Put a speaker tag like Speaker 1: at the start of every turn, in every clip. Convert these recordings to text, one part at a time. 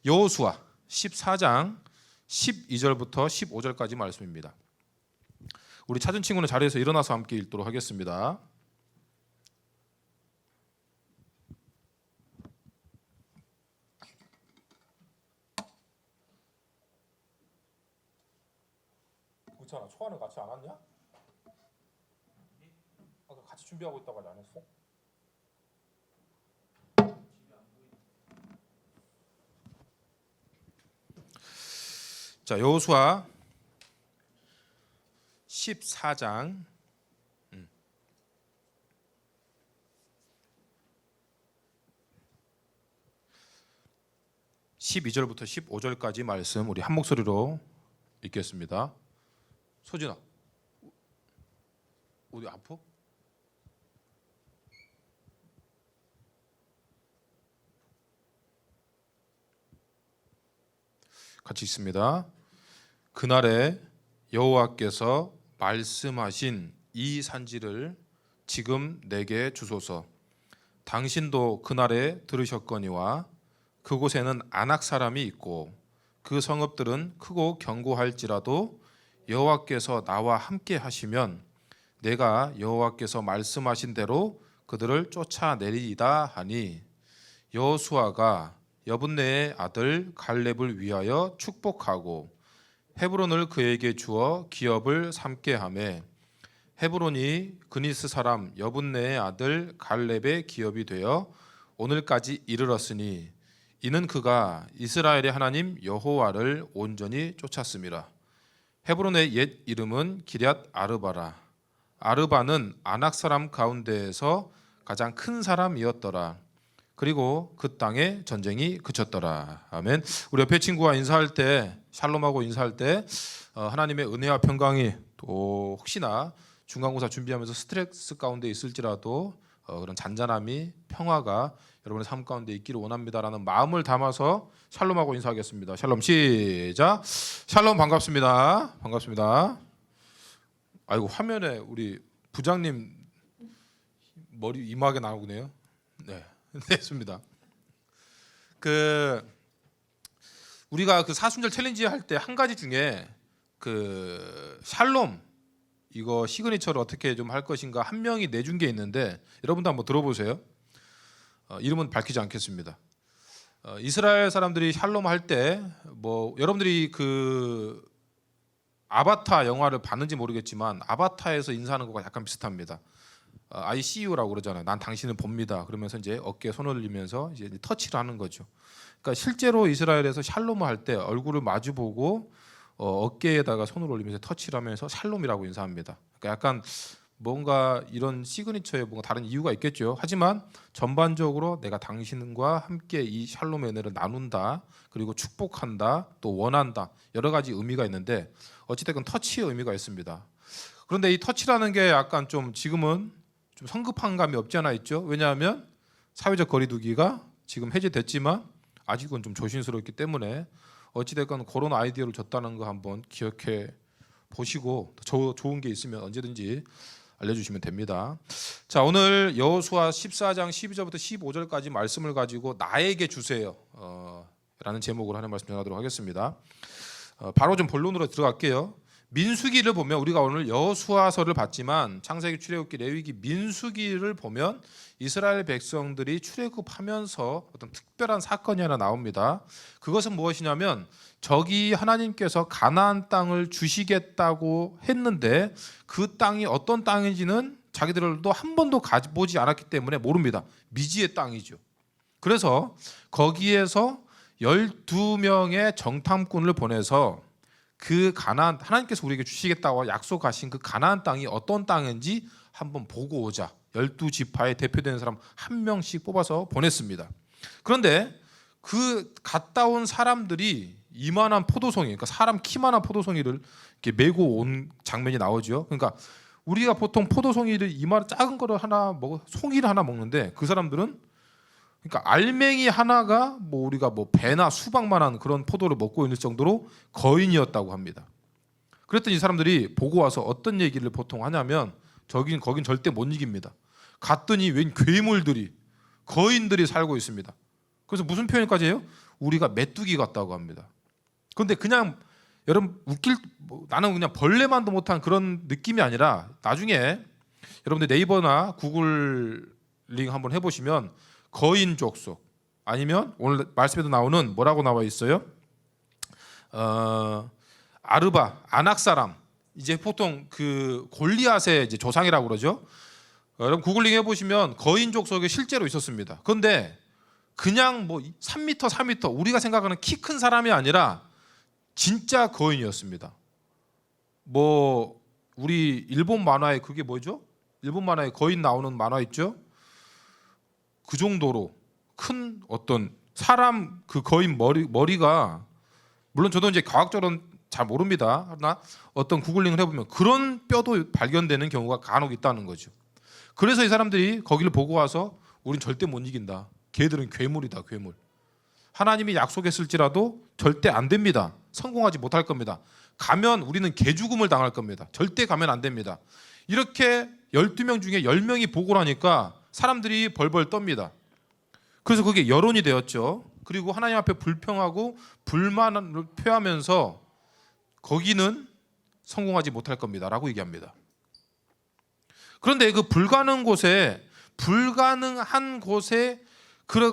Speaker 1: 여호수아 14장 12절부터 15절까지 말씀입니다. 우리 찾은 친구는 자리에서 일어나서 함께 읽도록 하겠습니다. 그렇잖아. 초안을 같이 안 왔냐? 아까 같이 준비하고 있다고 하지 않았어? 자, 여호수아 14장 12절부터 15절까지 말씀 우리 한 목소리로 읽겠습니다. 소진아, 어디 아파? 같이 읽습니다. 그날에 여호와께서 말씀하신 이 산지를 지금 내게 주소서. 당신도 그날에 들으셨거니와 그곳에는 아낙 사람이 있고 그 성읍들은 크고 견고할지라도 여호와께서 나와 함께 하시면 내가 여호와께서 말씀하신 대로 그들을 쫓아내리이다 하니, 여호수아가 여분네의 아들 갈렙을 위하여 축복하고 헤브론을 그에게 주어 기업을 삼게 하매, 헤브론이 그니스 사람 여분네의 아들 갈렙의 기업이 되어 오늘까지 이르렀으니 이는 그가 이스라엘의 하나님 여호와를 온전히 쫓았음이라. 헤브론의 옛 이름은 기럇 아르바라. 아르바는 아낙 사람 가운데에서 가장 큰 사람이었더라. 그리고 그 땅에 전쟁이 그쳤더라. 아멘. 우리 옆에 친구와 인사할 때, 샬롬하고 인사할 때 하나님의 은혜와 평강이 또 혹시나 중간고사 준비하면서 스트레스 가운데 있을지라도 그런 잔잔함이, 평화가 여러분의 삶 가운데 있기를 원합니다라는 마음을 담아서 샬롬하고 인사하겠습니다. 샬롬 시작. 샬롬 반갑습니다. 반갑습니다. 아이고, 화면에 우리 부장님 머리 이마게 나오네요. 네. 됐습니다. 우리가 그 사순절 챌린지 할 때 한 가지 중에 샬롬 이거 시그니처를 어떻게 좀 할 것인가 한 명이 내준 게 있는데 여러분도 한번 들어보세요. 이름은 밝히지 않겠습니다. 이스라엘 사람들이 샬롬 할 때 여러분들이 아바타 영화를 봤는지 모르겠지만 아바타에서 인사하는 거가 약간 비슷합니다. I see you라고 그러잖아요. 난 당신을 봅니다. 그러면서 이제 어깨에 손을 올리면서 이제 터치를 하는 거죠. 그러니까 실제로 이스라엘에서 샬롬을 할 때 얼굴을 마주보고 어깨에다가 손을 올리면서 터치를 하면서 샬롬이라고 인사합니다. 그러니까 약간 뭔가 이런 시그니처에 뭔가 다른 이유가 있겠죠. 하지만 전반적으로 내가 당신과 함께 이 샬롬의 은혜를 나눈다, 그리고 축복한다, 또 원한다, 여러 가지 의미가 있는데 어찌됐건 터치의 의미가 있습니다. 그런데 이 터치라는 게 약간 좀 지금은 좀 성급한 감이 없지 않아 있죠. 왜냐하면 사회적 거리두기가 지금 해제됐지만 아직은 좀 조심스럽기 때문에 어찌됐건 그런 아이디어를 줬다는 거 한번 기억해 보시고 좋은 게 있으면 언제든지 알려주시면 됩니다. 자, 오늘 여호수아 14장 12절부터 15절까지 말씀을 가지고 나에게 주세요 라는 제목으로 하는 말씀 전하도록 하겠습니다. 바로 좀 본론으로 들어갈게요. 민수기를 보면, 우리가 오늘 여호수아서를 봤지만 창세기, 출애굽기, 레위기, 민수기를 보면 이스라엘 백성들이 출애굽하면서 어떤 특별한 사건이 하나 나옵니다. 그것은 무엇이냐면 저기 하나님께서 가나안 땅을 주시겠다고 했는데 그 땅이 어떤 땅인지는 자기들도 한 번도 가보지 않았기 때문에 모릅니다. 미지의 땅이죠. 그래서 거기에서 12명의 정탐꾼을 보내서 그 가나안, 하나님께서 우리에게 주시겠다고 약속하신 그 가나안 땅이 어떤 땅인지 한번 보고 오자. 12지파의 대표되는 사람 한 명씩 뽑아서 보냈습니다. 그런데 그 갔다 온 사람들이 이만한 포도송이, 그러니까 사람 키만한 포도송이를 이렇게 메고 온 장면이 나오죠. 그러니까 우리가 보통 포도송이를 이만한 작은 거를 송이를 하나 먹는데 그 사람들은 그러니까 알맹이 하나가 우리가 배나 수박만한 그런 포도를 먹고 있는 정도로 거인이었다고 합니다. 그랬더니 이 사람들이 보고 와서 어떤 얘기를 보통 하냐면 거긴 절대 못 이깁니다. 갔더니 웬 괴물들이, 거인들이 살고 있습니다. 그래서 무슨 표현까지 해요? 우리가 메뚜기 같다고 합니다. 그런데 그냥 여러분 나는 그냥 벌레만도 못한 그런 느낌이 아니라 나중에 여러분들 네이버나 구글링 한번 해보시면 거인 족속 아니면 오늘 말씀에도 나오는 뭐라고 나와 있어요? 아르바 아낙 사람 이제 보통 그 골리앗의 이제 조상이라고 그러죠. 여러분 구글링 해보시면 거인 족속에 실제로 있었습니다. 그런데 그냥 뭐 3m, 4m 우리가 생각하는 키 큰 사람이 아니라 진짜 거인이었습니다. 뭐 우리 일본 만화에 그게 뭐죠? 일본 만화에 거인 나오는 만화 있죠? 그 정도로 큰 어떤 사람 그 거인 머리가 물론 저도 이제 과학적으로는 잘 모릅니다. 하나 어떤 구글링을 해보면 그런 뼈도 발견되는 경우가 간혹 있다는 거죠. 그래서 이 사람들이 거기를 보고 와서 우린 절대 못 이긴다. 걔들은 괴물이다, 괴물. 하나님이 약속했을지라도 절대 안 됩니다. 성공하지 못할 겁니다. 가면 우리는 개죽음을 당할 겁니다. 절대 가면 안 됩니다. 이렇게 12명 중에 10명이 보고 나니까 사람들이 벌벌 떱니다. 그래서 그게 여론이 되었죠. 그리고 하나님 앞에 불평하고 불만을 표하면서 거기는 성공하지 못할 겁니다 라고 얘기합니다. 그런데 그 불가능한 곳에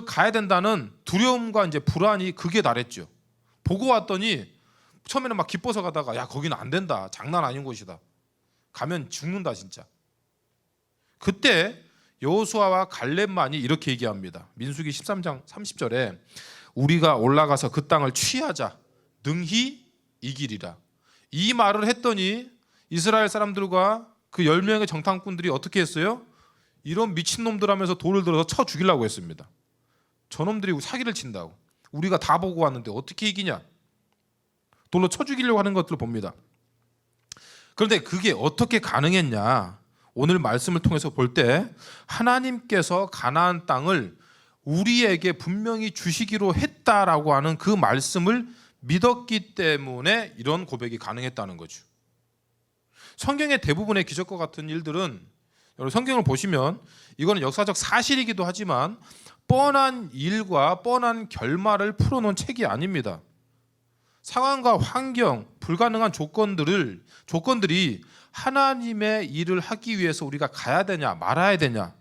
Speaker 1: 가야 된다는 두려움과 이제 불안이 극에 달했죠. 보고 왔더니 처음에는 막 기뻐서 가다가 야 거기는 안 된다. 장난 아닌 곳이다. 가면 죽는다 진짜. 그때 여호수아와 갈렙만이 이렇게 얘기합니다. 민수기 13장 30절에 우리가 올라가서 그 땅을 취하자. 능히 이기리라. 이 말을 했더니 이스라엘 사람들과 그 10명의 정탐꾼들이 어떻게 했어요? 이런 미친놈들 하면서 돌을 들어서 쳐 죽이려고 했습니다. 저놈들이 사기를 친다고. 우리가 다 보고 왔는데 어떻게 이기냐. 돌로 쳐 죽이려고 하는 것들을 봅니다. 그런데 그게 어떻게 가능했냐. 오늘 말씀을 통해서 볼 때 하나님께서 가나안 땅을 우리에게 분명히 주시기로 했다라고 하는 그 말씀을 믿었기 때문에 이런 고백이 가능했다는 거죠. 성경의 대부분의 기적과 같은 일들은 여러분 성경을 보시면 이거는 역사적 사실이기도 하지만 뻔한 일과 뻔한 결말을 풀어놓은 책이 아닙니다. 상황과 환경, 불가능한 조건들이 하나님의 일을 하기 위해서 우리가 가야 되냐 말아야 되냐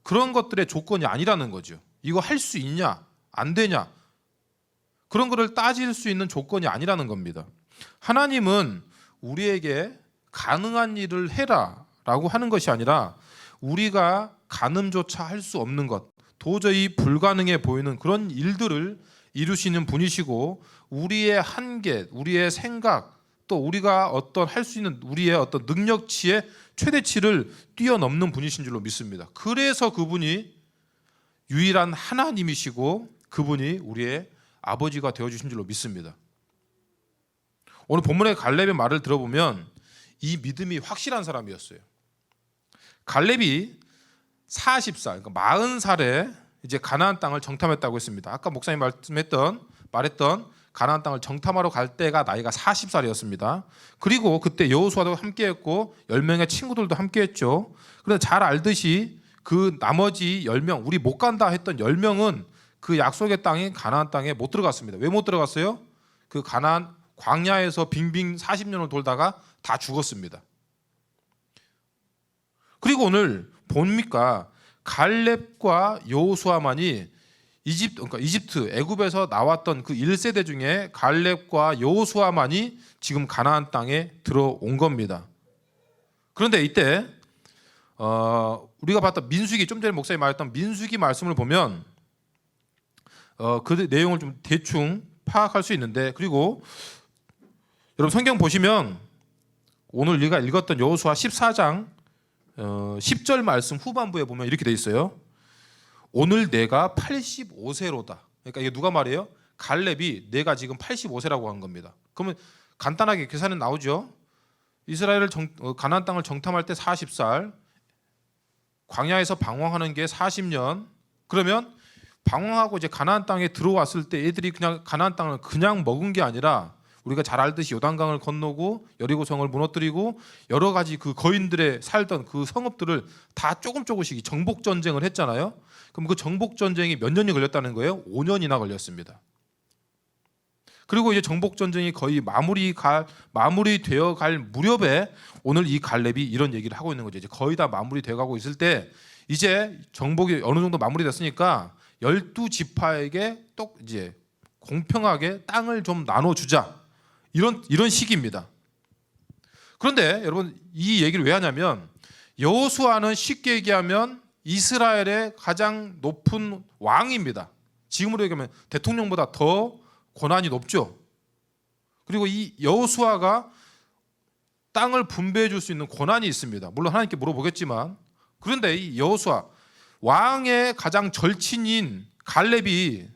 Speaker 1: 그런 것들의 조건이 아니라는 거죠. 이거 할 수 있냐 안 되냐 그런 거를 따질 수 있는 조건이 아니라는 겁니다. 하나님은 우리에게 가능한 일을 해라 라고 하는 것이 아니라 우리가 가늠조차 할 수 없는 것 도저히 불가능해 보이는 그런 일들을 이루시는 분이시고 우리의 한계, 우리의 생각 또 우리가 어떤 할 수 있는 우리의 어떤 능력치의 최대치를 뛰어넘는 분이신 줄로 믿습니다. 그래서 그분이 유일한 하나님이시고 그분이 우리의 아버지가 되어주신 줄로 믿습니다. 오늘 본문의 갈렙의 말을 들어보면 이 믿음이 확실한 사람이었어요. 갈렙이 40살, 그러니까 40살에 이제 가나안 땅을 정탐했다고 했습니다. 아까 목사님 말했던 가나안 땅을 정탐하러 갈 때가 나이가 40살이었습니다. 그리고 그때 여호수아도 함께했고 10명의 친구들도 함께했죠. 그런데 잘 알듯이 그 나머지 10명, 우리 못 간다 했던 10명은 그 약속의 땅인 가나안 땅에 못 들어갔습니다. 왜 못 들어갔어요? 그 가나안 광야에서 빙빙 40년을 돌다가 다 죽었습니다. 그리고 오늘 봅니까? 갈렙과 여호수아만이 이집트 애굽에서 나왔던 그 1세대 중에 갈렙과 여호수아만이 지금 가나안 땅에 들어온 겁니다. 그런데 이때 우리가 봤던 민수기 좀 전에 목사님 말했던 민수기 말씀을 보면 그 내용을 좀 대충 파악할 수 있는데 그리고 여러분 성경 보시면 오늘 우리가 읽었던 여호수아 14장 10절 말씀 후반부에 보면 이렇게 돼 있어요. 오늘 내가 85세로다. 그러니까 이게 누가 말해요? 갈렙이 내가 지금 85세라고 한 겁니다. 그러면 간단하게 계산은 나오죠. 이스라엘을 가나안 땅을 정탐할 때 40살, 광야에서 방황하는 게 40년. 그러면 방황하고 이제 가나안 땅에 들어왔을 때 애들이 그냥 가나안 땅을 그냥 먹은 게 아니라 우리가 잘 알듯이 요단강을 건너고 여리고성을 무너뜨리고 여러 가지 그 거인들의 살던 그 성읍들을 다 조금씩 정복 전쟁을 했잖아요. 그럼 그 정복 전쟁이 몇 년이 걸렸다는 거예요? 5년이나 걸렸습니다. 그리고 이제 정복 전쟁이 거의 마무리되어 갈 무렵에 오늘 이 갈렙이 이런 얘기를 하고 있는 거죠. 이제 거의 다 마무리되어 가고 있을 때 이제 정복이 어느 정도 마무리됐으니까 12지파에게 또 이제 공평하게 땅을 좀 나눠주자, 이런 시기입니다. 그런데 여러분, 이 얘기를 왜 하냐면 여호수아는 쉽게 얘기하면 이스라엘의 가장 높은 왕입니다. 지금으로 얘기하면 대통령보다 더 권한이 높죠. 그리고 이 여호수아가 땅을 분배해 줄 수 있는 권한이 있습니다. 물론 하나님께 물어보겠지만, 그런데 이 여호수아 왕의 가장 절친인 갈렙이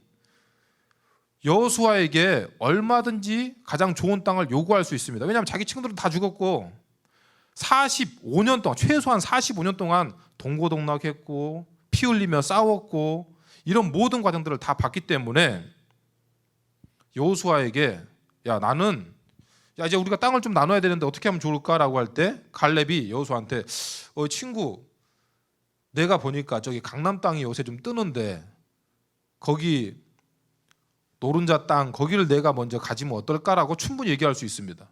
Speaker 1: 여호수아에게 얼마든지 가장 좋은 땅을 요구할 수 있습니다. 왜냐하면 자기 친구들은 다 죽었고 45년 동안, 최소한 45년 동안 동고동락했고 피 흘리며 싸웠고 이런 모든 과정들을 다 봤기 때문에 여호수아에게 이제 우리가 땅을 좀 나눠야 되는데 어떻게 하면 좋을까라고 할 때 갈렙이 여호수아한테 친구, 내가 보니까 저기 강남 땅이 요새 좀 뜨는데 거기 노른자 땅, 거기를 내가 먼저 가지면 어떨까라고 충분히 얘기할 수 있습니다.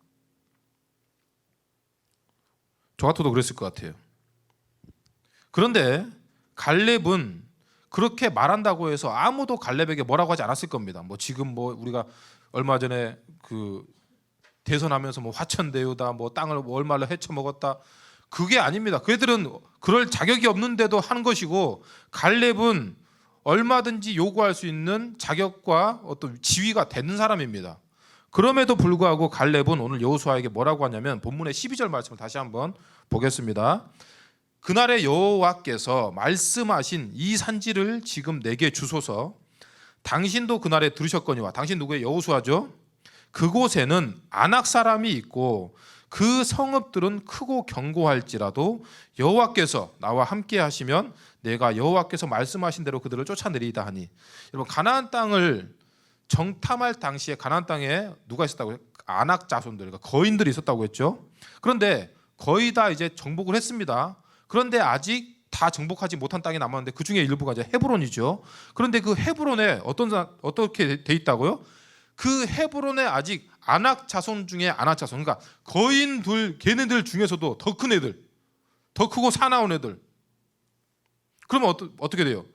Speaker 1: 저 같아도 그랬을 것 같아요. 그런데 갈렙은 그렇게 말한다고 해서 아무도 갈렙에게 뭐라고 하지 않았을 겁니다. 뭐 지금 뭐 우리가 얼마 전에 그 대선하면서 뭐 화천대유다, 뭐 땅을 얼마를 헤쳐 먹었다, 그게 아닙니다. 그들은 그럴 자격이 없는데도 한 것이고, 갈렙은 얼마든지 요구할 수 있는 자격과 어떤 지위가 되는 사람입니다. 그럼에도 불구하고 갈렙은 오늘 여호수아에게 뭐라고 하냐면 본문의 12절 말씀을 다시 한번 보겠습니다. 그날에 여호와께서 말씀하신 이 산지를 지금 내게 주소서. 당신도 그날에 들으셨거니와. 당신 누구예요? 여호수아죠. 그곳에는 아낙 사람이 있고 그 성읍들은 크고 견고할지라도 여호와께서 나와 함께 하시면 내가 여호와께서 말씀하신 대로 그들을 쫓아내리이다 하니. 여러분, 가나안 땅을 정탐할 당시에 가나안 땅에 누가 있었다고요? 아낙 자손들, 그러니까 거인들이 있었다고 했죠. 그런데 거의 다 이제 정복을 했습니다. 그런데 아직 다 정복하지 못한 땅이 남았는데 그 중에 일부가 이제 헤브론이죠. 그런데 그 헤브론에 어떻게 돼 있다고요? 그 헤브론에 아직 아낙 자손 중에 아낙 자손, 그러니까 거인들, 걔네들 중에서도 더 큰 애들, 더 크고 사나운 애들. 그러면 어떻게 돼요?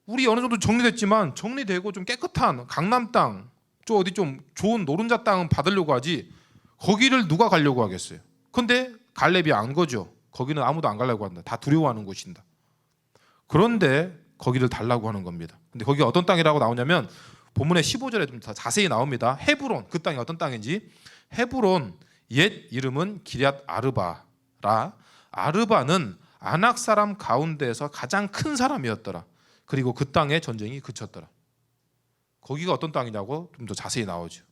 Speaker 1: 우리 어느 정도 정리됐지만 정리되고 좀 깨끗한 강남 땅, 저 어디 좀 좋은 노른자 땅은 받으려고 하지 거기를 누가 가려고 하겠어요? 근데 갈렙이 안 거죠. 거기는 아무도 안 가려고 한다. 다 두려워하는 곳인다. 그런데 거기를 달라고 하는 겁니다. 근데 거기가 어떤 땅이라고 나오냐면 본문의 15절에 좀 더 자세히 나옵니다. 헤브론, 그 땅이 어떤 땅인지. 헤브론 옛 이름은 기럇 아르바라. 아르바는 아낙 사람 가운데에서 가장 큰 사람이었더라. 그리고 그 땅에 전쟁이 그쳤더라. 거기가 어떤 땅이냐고 좀 더 자세히 나오죠.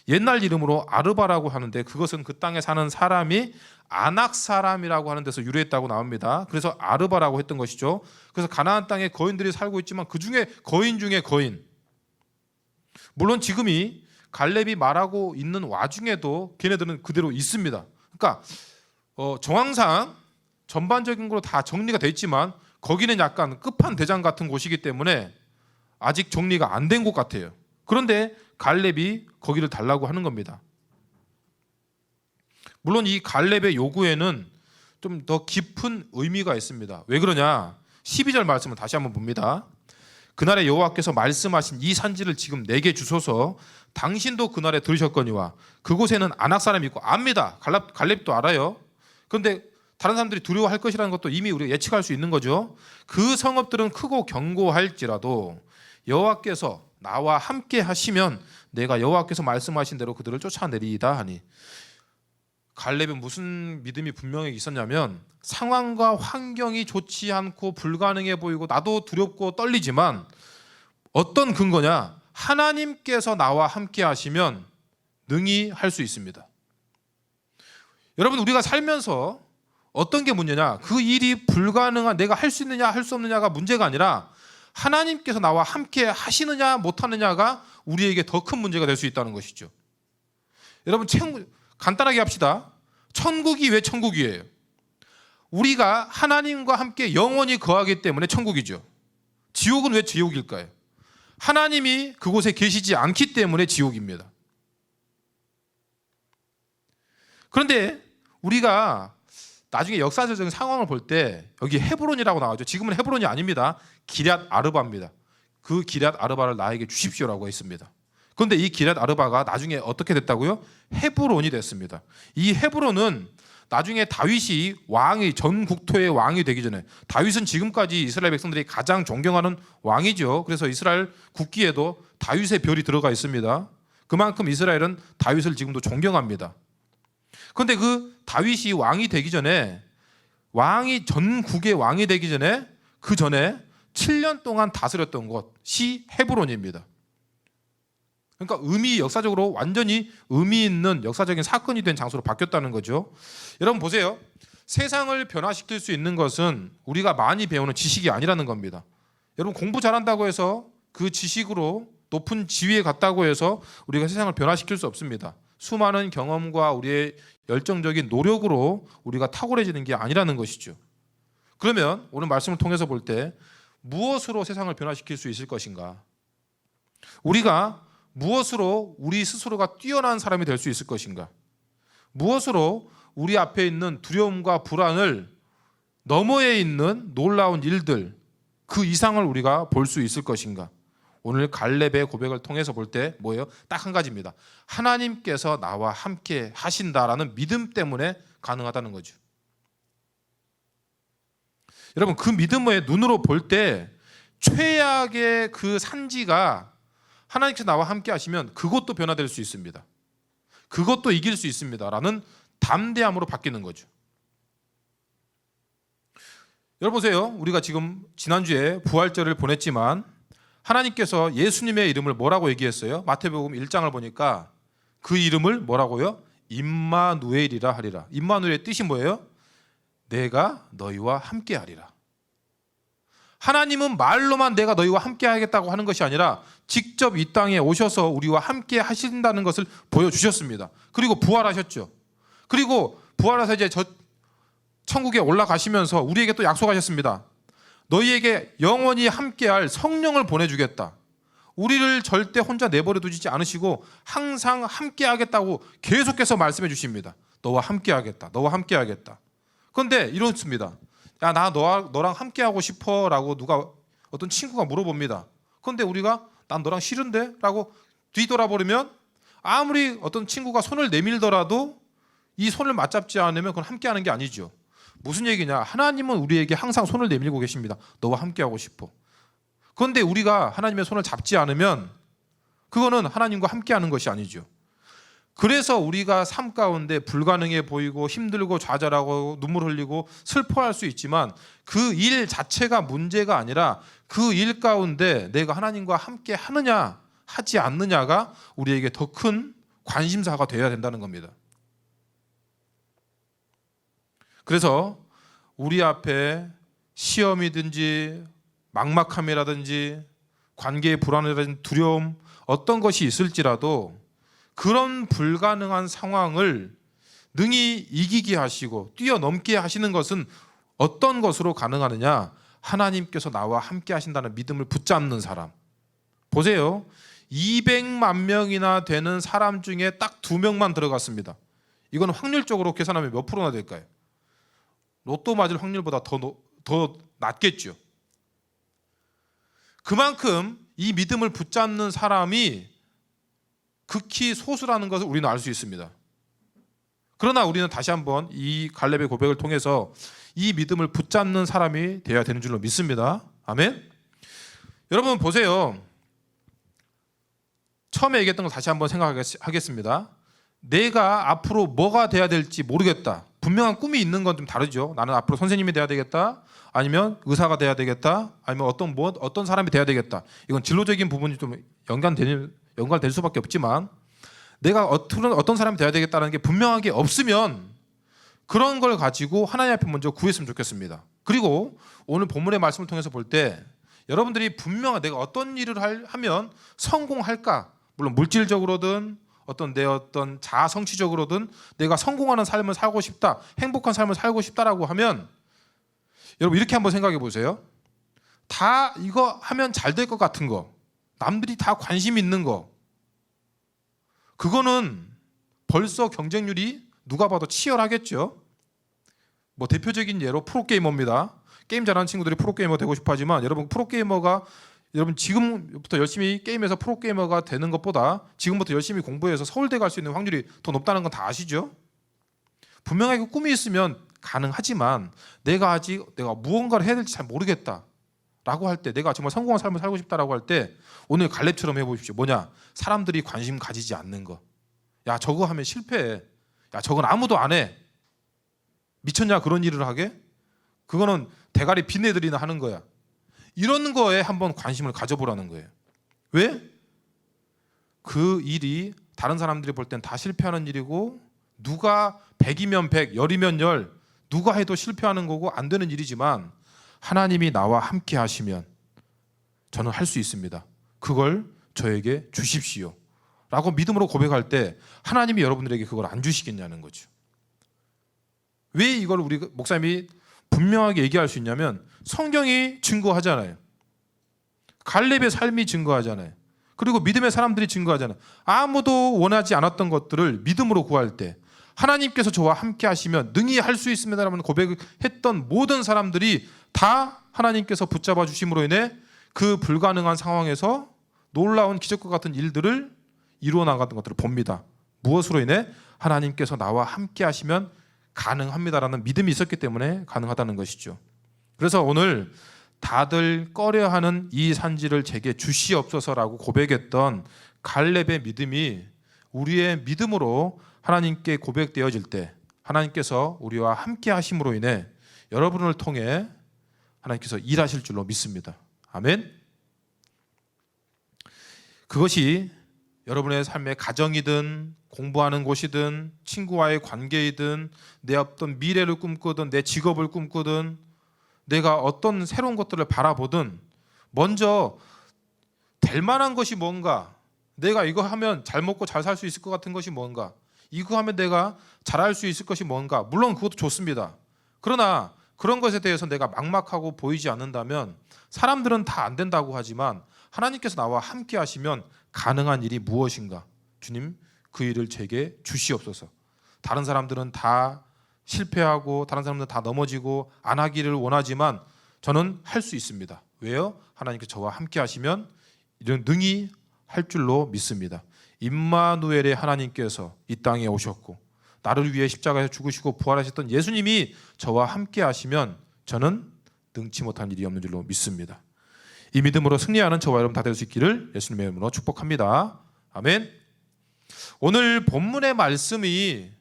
Speaker 1: 옛날 이름으로 아르바라고 하는데 그것은 그 땅에 사는 사람이 아낙 사람이라고 하는 데서 유래했다고 나옵니다. 그래서 아르바라고 했던 것이죠. 그래서 가나안 땅에 거인들이 살고 있지만 그 중에 거인 중에 거인. 물론 지금이 갈렙이 말하고 있는 와중에도 걔네들은 그대로 있습니다. 그러니까 정황상 전반적인 거로 다 정리가 돼 있지만 거기는 약간 끝판대장 같은 곳이기 때문에 아직 정리가 안 된 곳 같아요. 그런데 갈렙이 거기를 달라고 하는 겁니다. 물론 이 갈렙의 요구에는 좀 더 깊은 의미가 있습니다. 왜 그러냐? 12절 말씀을 다시 한번 봅니다. 그날에 여호와께서 말씀하신 이 산지를 지금 내게 주소서. 당신도 그날에 들으셨거니와. 그곳에는 아낙 사람이 있고. 압니다. 갈렙도 알아요. 그런데 다른 사람들이 두려워할 것이라는 것도 이미 우리가 예측할 수 있는 거죠. 그 성읍들은 크고 견고할지라도 여호와께서 나와 함께 하시면 내가 여호와께서 말씀하신 대로 그들을 쫓아내리이다 하니. 갈렙은 무슨 믿음이 분명히 있었냐면 상황과 환경이 좋지 않고 불가능해 보이고 나도 두렵고 떨리지만 어떤 근거냐? 하나님께서 나와 함께 하시면 능히 할 수 있습니다. 여러분, 우리가 살면서 어떤 게 문제냐? 그 일이 불가능한, 내가 할 수 있느냐 할 수 없느냐가 문제가 아니라 하나님께서 나와 함께 하시느냐 못하느냐가 우리에게 더 큰 문제가 될 수 있다는 것이죠. 여러분 간단하게 합시다. 천국이 왜 천국이에요? 우리가 하나님과 함께 영원히 거하기 때문에 천국이죠. 지옥은 왜 지옥일까요? 하나님이 그곳에 계시지 않기 때문에 지옥입니다. 그런데 우리가 나중에 역사적인 상황을 볼 때 여기 헤브론이라고 나오죠. 지금은 헤브론이 아닙니다. 기럇 아르바입니다. 그 기럇 아르바를 나에게 주십시오라고 했습니다. 그런데 이 기럇 아르바가 나중에 어떻게 됐다고요? 헤브론이 됐습니다. 이 헤브론은 나중에 다윗이 왕이 전 국토의 왕이 되기 전에, 다윗은 지금까지 이스라엘 백성들이 가장 존경하는 왕이죠. 그래서 이스라엘 국기에도 다윗의 별이 들어가 있습니다. 그만큼 이스라엘은 다윗을 지금도 존경합니다. 그런데 그 다윗이 왕이 되기 전에, 왕이 전국의 왕이 되기 전에, 그 전에 7년 동안 다스렸던 곳이 헤브론입니다. 그러니까 역사적으로 완전히 의미 있는 역사적인 사건이 된 장소로 바뀌었다는 거죠. 여러분 보세요. 세상을 변화시킬 수 있는 것은 우리가 많이 배우는 지식이 아니라는 겁니다. 여러분 공부 잘한다고 해서 그 지식으로 높은 지위에 갔다고 해서 우리가 세상을 변화시킬 수 없습니다. 수많은 경험과 우리의 열정적인 노력으로 우리가 탁월해지는 게 아니라는 것이죠. 그러면 오늘 말씀을 통해서 볼 때 무엇으로 세상을 변화시킬 수 있을 것인가? 우리가 무엇으로 우리 스스로가 뛰어난 사람이 될 수 있을 것인가? 무엇으로 우리 앞에 있는 두려움과 불안을 너머에 있는 놀라운 일들, 그 이상을 우리가 볼 수 있을 것인가? 오늘 갈렙의 고백을 통해서 볼 때 뭐예요? 딱 한 가지입니다. 하나님께서 나와 함께 하신다라는 믿음 때문에 가능하다는 거죠. 여러분 그 믿음의 눈으로 볼 때 최악의 그 산지가 하나님께서 나와 함께 하시면 그것도 변화될 수 있습니다. 그것도 이길 수 있습니다라는 담대함으로 바뀌는 거죠. 여러분 보세요. 우리가 지금 지난주에 부활절을 보냈지만 하나님께서 예수님의 이름을 뭐라고 얘기했어요? 마태복음 1장을 보니까 그 이름을 뭐라고요? 임마누엘이라 하리라. 임마누엘의 뜻이 뭐예요? 내가 너희와 함께 하리라. 하나님은 말로만 내가 너희와 함께 하겠다고 하는 것이 아니라 직접 이 땅에 오셔서 우리와 함께 하신다는 것을 보여주셨습니다. 그리고 부활하셨죠. 그리고 부활해서 이제 천국에 올라가시면서 우리에게 또 약속하셨습니다. 너희에게 영원히 함께할 성령을 보내주겠다. 우리를 절대 혼자 내버려 두지 않으시고 항상 함께하겠다고 계속해서 말씀해 주십니다. 너와 함께하겠다. 너와 함께하겠다. 그런데 이렇습니다. 야, 나 너랑 함께하고 싶어 라고 어떤 친구가 물어봅니다. 그런데 우리가 난 너랑 싫은데? 라고 뒤돌아버리면 아무리 어떤 친구가 손을 내밀더라도 이 손을 맞잡지 않으면 그건 함께하는 게 아니죠. 무슨 얘기냐? 하나님은 우리에게 항상 손을 내밀고 계십니다. 너와 함께하고 싶어. 그런데 우리가 하나님의 손을 잡지 않으면 그거는 하나님과 함께하는 것이 아니죠. 그래서 우리가 삶 가운데 불가능해 보이고 힘들고 좌절하고 눈물 흘리고 슬퍼할 수 있지만 그 일 자체가 문제가 아니라 그 일 가운데 내가 하나님과 함께 하느냐 하지 않느냐가 우리에게 더 큰 관심사가 되어야 된다는 겁니다. 그래서 우리 앞에 시험이든지 막막함이라든지 관계의 불안이라든지 두려움 어떤 것이 있을지라도 그런 불가능한 상황을 능히 이기게 하시고 뛰어넘게 하시는 것은 어떤 것으로 가능하느냐? 하나님께서 나와 함께 하신다는 믿음을 붙잡는 사람. 보세요. 200만 명이나 되는 사람 중에 딱 2명만 들어갔습니다. 이건 확률적으로 계산하면 몇 프로나 될까요? 로또 맞을 확률보다 더 낮겠죠. 그만큼 이 믿음을 붙잡는 사람이 극히 소수라는 것을 우리는 알 수 있습니다. 그러나 우리는 다시 한번 이 갈렙의 고백을 통해서 이 믿음을 붙잡는 사람이 되어야 되는 줄로 믿습니다. 아멘. 여러분 보세요. 처음에 얘기했던 걸 다시 한번 생각하겠습니다. 내가 앞으로 뭐가 돼야 될지 모르겠다. 분명한 꿈이 있는 건 좀 다르죠. 나는 앞으로 선생님이 돼야 되겠다. 아니면 의사가 돼야 되겠다. 아니면 어떤 사람이 돼야 되겠다. 이건 진로적인 부분이 좀 연관될 수밖에 없지만 내가 어떤 사람이 돼야 되겠다는 게 분명하게 없으면 그런 걸 가지고 하나님 앞에 먼저 구했으면 좋겠습니다. 그리고 오늘 본문의 말씀을 통해서 볼 때 여러분들이 분명한 내가 어떤 일을 하면 성공할까? 물론 물질적으로든 어떤 내 어떤 자아 성취적으로든 내가 성공하는 삶을 살고 싶다, 행복한 삶을 살고 싶다라고 하면 여러분 이렇게 한번 생각해 보세요. 다 이거 하면 잘 될 것 같은 거, 남들이 다 관심 있는 거, 그거는 벌써 경쟁률이 누가 봐도 치열하겠죠. 뭐 대표적인 예로 프로게이머입니다. 게임 잘하는 친구들이 프로게이머 되고 싶어 하지만 여러분 프로게이머가 여러분 지금부터 열심히 게임에서 프로게이머가 되는 것보다 지금부터 열심히 공부해서 서울대 갈 수 있는 확률이 더 높다는 건 다 아시죠? 분명하게 꿈이 있으면 가능하지만 내가 무언가를 해야 될지 잘 모르겠다 라고 할 때, 내가 정말 성공한 삶을 살고 싶다라고 할 때 오늘 갈렙처럼 해보십시오. 뭐냐? 사람들이 관심 가지지 않는 거. 야 저거 하면 실패해. 야 저건 아무도 안 해. 미쳤냐 그런 일을 하게? 그거는 대가리 빈 애들이나 하는 거야. 이런 거에 한번 관심을 가져보라는 거예요. 왜? 그 일이 다른 사람들이 볼 땐 다 실패하는 일이고 누가 100이면 100, 10이면 10 누가 해도 실패하는 거고 안 되는 일이지만 하나님이 나와 함께 하시면 저는 할 수 있습니다. 그걸 저에게 주십시오 라고 믿음으로 고백할 때 하나님이 여러분들에게 그걸 안 주시겠냐는 거죠. 왜 이걸 우리 목사님이 분명하게 얘기할 수 있냐면 성경이 증거하잖아요. 갈렙의 삶이 증거하잖아요. 그리고 믿음의 사람들이 증거하잖아요. 아무도 원하지 않았던 것들을 믿음으로 구할 때 하나님께서 저와 함께 하시면 능히 할 수 있습니다라는 고백했던 모든 사람들이 다 하나님께서 붙잡아 주심으로 인해 그 불가능한 상황에서 놀라운 기적과 같은 일들을 이루어 나갔던 것들을 봅니다. 무엇으로 인해? 하나님께서 나와 함께 하시면 가능합니다라는 믿음이 있었기 때문에 가능하다는 것이죠. 그래서 오늘 다들 꺼려하는 이 산지를 제게 주시옵소서라고 고백했던 갈렙의 믿음이 우리의 믿음으로 하나님께 고백되어질 때 하나님께서 우리와 함께 하심으로 인해 여러분을 통해 하나님께서 일하실 줄로 믿습니다. 아멘. 그것이 여러분의 삶의 가정이든 공부하는 곳이든 친구와의 관계이든 내 어떤 미래를 꿈꾸든 내 직업을 꿈꾸든 내가 어떤 새로운 것들을 바라보든 먼저 될 만한 것이 뭔가, 내가 이거 하면 잘 먹고 잘 살 수 있을 것 같은 것이 뭔가, 이거 하면 내가 잘할 수 있을 것이 뭔가, 물론 그것도 좋습니다. 그러나 그런 것에 대해서 내가 막막하고 보이지 않는다면 사람들은 다 안 된다고 하지만 하나님께서 나와 함께 하시면 가능한 일이 무엇인가? 주님 그 일을 제게 주시옵소서. 다른 사람들은 다 실패하고 다른 사람들은 다 넘어지고 안 하기를 원하지만 저는 할 수 있습니다. 왜요? 하나님께서 저와 함께 하시면 이런 능히 할 줄로 믿습니다. 임마누엘의 하나님께서 이 땅에 오셨고 나를 위해 십자가에서 죽으시고 부활하셨던 예수님이 저와 함께 하시면 저는 능치 못한 일이 없는 줄로 믿습니다. 이 믿음으로 승리하는 저와 여러분 다 될 수 있기를 예수님의 이름으로 축복합니다. 아멘. 오늘 본문의 말씀을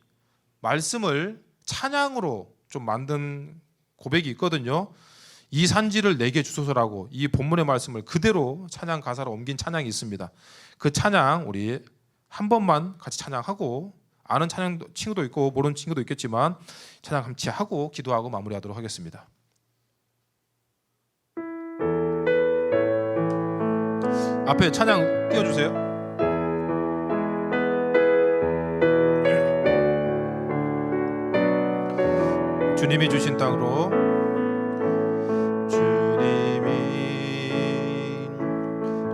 Speaker 1: 찬양으로 좀 만든 고백이 있거든요. 이 산지를 내게 주소서라고 이 본문의 말씀을 그대로 찬양 가사로 옮긴 찬양이 있습니다. 그 찬양 우리 한 번만 같이 찬양하고, 아는 찬양 친구도 있고 모르는 친구도 있겠지만 찬양 같이 하고 기도하고 마무리하도록 하겠습니다. 앞에 찬양 띄워주세요. 주님이 주신 땅으로, 주님이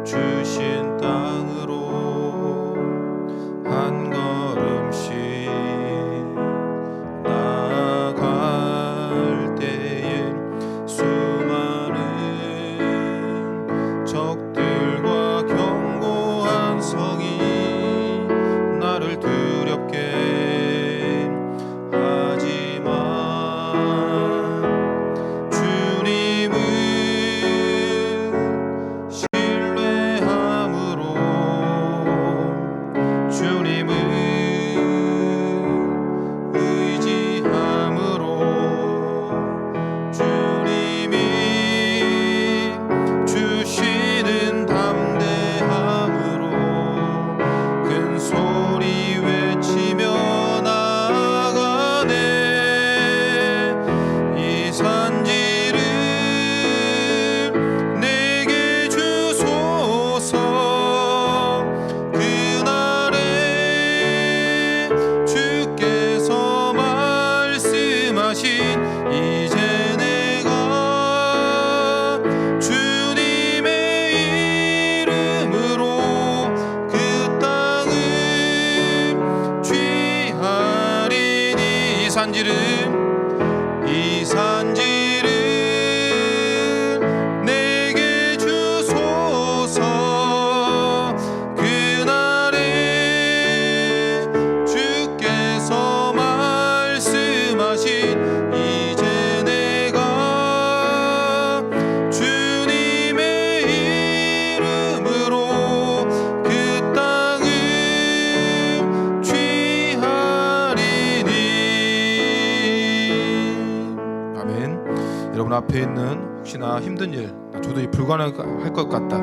Speaker 1: 주신 땅으로 한 걸음씩 나아갈 때에 수많은 적들과 견고한 성이 나를 두렵게 하지만 산지를 내게 주소서. 그날에 주께서 말씀하신 이제 내가 주님의 이름으로 그 땅을 취하리니. 아멘. 여러분 앞에 있는 혹시나 힘든 일, 도저히 불가능할 것 같다,